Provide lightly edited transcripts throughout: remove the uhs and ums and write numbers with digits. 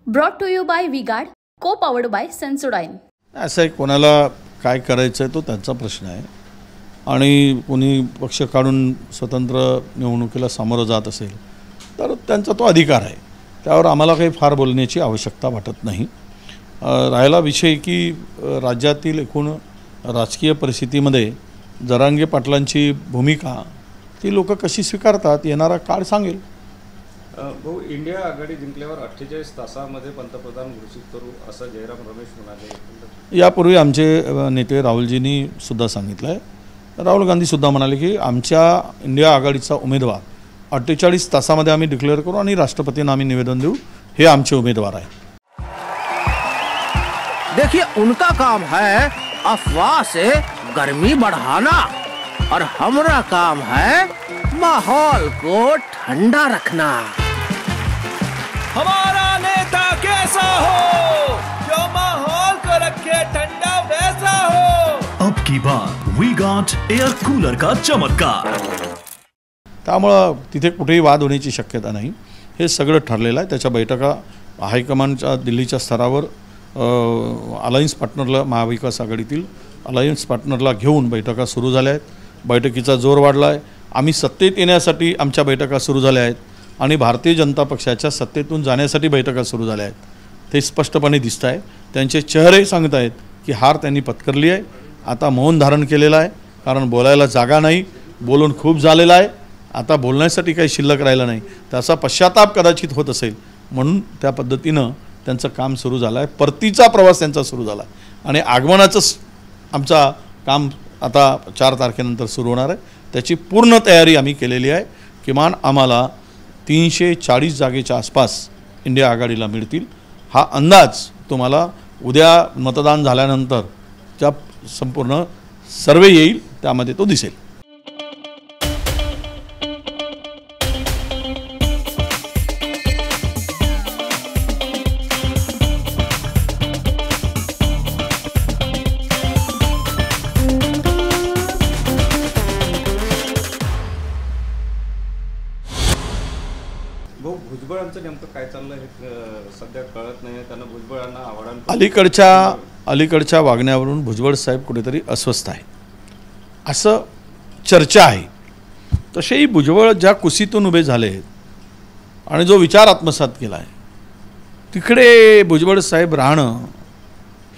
Brought to you by V-Guard, co-powered by Sensodyne. असं आहे, कोणाला काय करायचं आहे तो त्यांचा प्रश्न आहे आणि कोणी पक्ष काढून स्वतंत्र निवडणुकीला सामोरं जात असेल तर त्यांचा तो अधिकार आहे, त्यावर आम्हाला काही फार बोलण्याची आवश्यकता वाटत नाही। राहिला विषय की राज्यातील एकूण राजकीय परिस्थितीमध्ये जरांगे पाटलांची भूमिका ती लोक कशी स्वीकारतात येणारा काळ सांगेल। भाऊ, इंडिया आघाडी जिंकल्यावर 48 तासामध्ये पंतप्रधान घोषित करू असं जयराम रमेश म्हणाले। यापूर्वी आमचे नेते राहुलजींनी सुद्धा सांगितलं आहे। राहुल गांधी सुद्धा म्हणाले की आमच्या इंडिया आघाडीचा उमेदवार 48 तासामध्ये आम्ही डिक्लेअर करू आणि राष्ट्रपतींना आम्ही निवेदन देऊ, हे आमचे उमेदवार आहे। देखिए, उनका काम है अफवाह से गर्मी बढ़ाना और हमारा काम है माहौल को ठंडा रखना। हमारा नेता कैसा हो जो माहौल को रखे ठंडा वैसा हो। अब की बात वी-गार्ड एयर कूलर का चमत्कार। त्यामुळे तिथे कुठेही वाद होण्याची शक्यता नाही, हे सगळं ठरलेलं आहे। त्याच्या बैठका हायकमांडच्या दिल्लीच्या स्तरावर अलायन्स पार्टनरला, महाविकास आघाडीतील अलायन्स पार्टनरला घेऊन बैठका सुरू झाल्या आहेत। बैठकीचा जोर वाढला आहे। आम्ही सत्तेत येण्यासाठी आमच्या बैठका सुरू झाल्या आहेत आणि भारतीय जनता पक्षाच्या सत्तेतून जाण्यासाठी बैठका सुरू झाल्या आहेत। ते स्पष्टपणे दिसत आहे, त्यांचे चेहरे सांगत आहेत की हार त्यांनी पत्करली आहे। आता मौन धारण केलेलं आहे, कारण बोलायला जागा नाही, बोलून खूप झालेलं आहे, आता बोलण्यासाठी काही शिल्लक राहिलं नाही। त्याचा पश्चाताप कदाचित होत असेल, म्हणून त्या पद्धतीनं त्यांचं काम सुरू झालं आहे। परतीचा प्रवास त्यांचा सुरू झाला आहे आणि आगमनाचं आमचा काम आता 4 तारखेनंतर सुरू होणार आहे। त्याची पूर्ण तयारी आम्ही केलेली आहे। किमान आम्हाला 340 जागेच्या आसपास इंडिया आघाडीला मिळतील, हा अंदाज तुम्हाला उद्या मतदान झाल्यानंतर ज्या संपूर्ण सर्वे येईल त्यामध्ये तो दिसेल। भुजबळांचं नेमकं काय चाललं हे सध्या कळत नाही। त्यांना भुजबळांना आव्हान अलीकडच्या वागण्यावरून भुजबळ साहेब कुठेतरी अस्वस्थ आहे असं चर्चा आहे। तसेही भुजबळ ज्या कुशीतून उभे झाले आणि जो विचार आत्मसात केला आहे तिकडे भुजबळ साहेब राहणं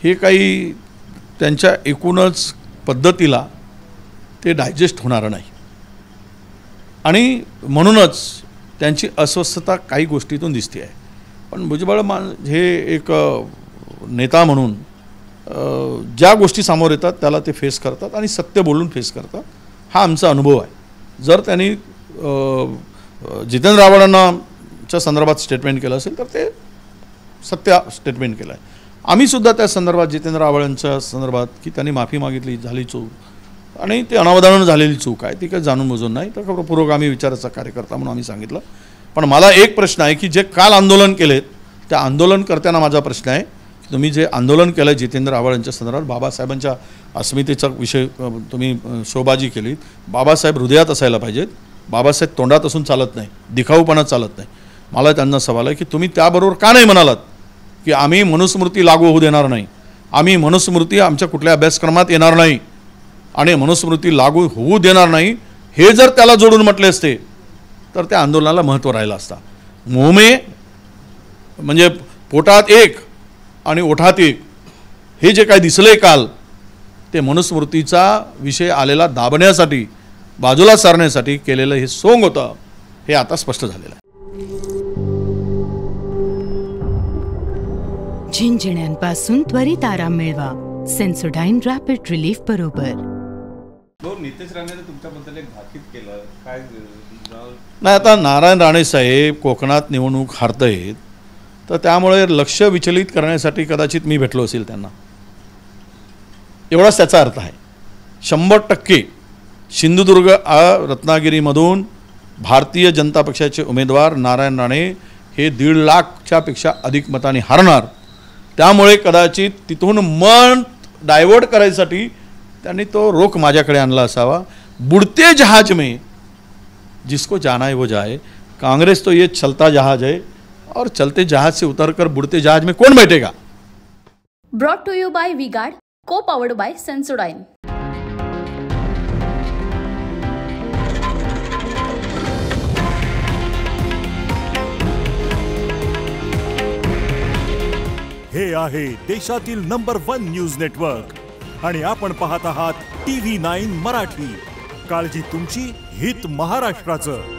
हे काही त्यांच्या एकूणच पद्धतीला ते डायजेस्ट होणार नाही आणि म्हणूनच त्यांची अस्वस्थता काही गोष्टीतून दिसते आहे। पण भुजबळ हे एक नेता म्हणून ज्या गोष्टी समोर येतात त्याला ते फेस करतात आणि सत्य बोलून फेस करतात, हा आमचा अनुभव आहे। जर त्यांनी जितेंद्र आव्हाडांच्या संदर्भात स्टेटमेंट केलं असेल तर ते सत्य स्टेटमेंट केलं आहे। आम्ही सुद्धा त्या संदर्भात जितेंद्र आव्हाडांच्या संदर्भात की त्यांनी माफी मागितली, झाली चूक आणि ते अनावधानानं झालेली चूक आहे, ती काही जाणून बुजून नाही, तर पुरोगामी विचाराचा कार्यकर्ता म्हणून आम्ही सांगितलं। पण मला एक प्रश्न आहे की जे काल आंदोलन केलेत त्या आंदोलनकर्त्यांना माझा प्रश्न आहे की तुम्ही जे आंदोलन केलं जितेंद्र आव्हाडांच्या संदर्भात, बाबासाहेबांच्या अस्मितेचा विषय तुम्ही शोबाजी केली, बाबासाहेब हृदयात असायला पाहिजेत, बाबासाहेब तोंडात असून चालत नाही, दिखाऊपणा चालत नाही। मला त्यांना सवाल आहे की तुम्ही त्याबरोबर का नाही म्हणालात की आम्ही मनुस्मृती लागू होऊ देणार नाही, आम्ही मनुस्मृती आमच्या कुठल्या अभ्यासक्रमात येणार नाही आणि मनुस्मृती लागू होऊ देणार नाही, हे जर त्याला जोडून म्हटले असते तर त्या आंदोलनाला महत्त्व राहिलं असता। मोहमे म्हणजे पोटात एक आणि ओठात एक हे जे काय दिसले काल ते मनुस्मृतीचा विषय आलेला दाबण्यासाठी, बाजूला सारण्यासाठी केलेलं हे सोंग होतं, हे आता स्पष्ट झालेलं आहे। झिंझिण्यांपासून त्वरित आराम मिळवा सेन्सोडाइन रॅपिड रिलीफ बरोबर। नितेश राणेने तुमच्याबद्दल एक भाकीत केलं, काय नाही, आता नारायण राणे साहेब कोकणात निवडणूक हारतायत तर त्यामुळे लक्ष विचलित करण्यासाठी कदाचित मी भेटलो असेल त्यांना, एवढाच त्याचा अर्थ आहे। 100% सिंधुदुर्ग रत्नागिरीमधून भारतीय जनता पक्षाचे उमेदवार नारायण राणे हे 1.5 लाखच्या पेक्षा अधिक मतांनी हारणार। त्यामुळे कदाचित तिथून मन डायव्हर्ट करायसाठी त्यांनी तो रोख माझ्याकडे आणला असावा। बुडते जहाज में जिसको जाना है वो जाए, कांग्रेस तो ये चलता जहाज है और चलते जहाज से उतरकर बुड़ते जहाज में कौन बैठेगा। Brought to you by V Guard, co powered bye Sensodyne. हे आहे देशातील नंबर 1 न्यूज नेटवर्क आणि आपण पाहत आहात TV9 मराठी. काळजी तुमची, हित महाराष्ट्राचं.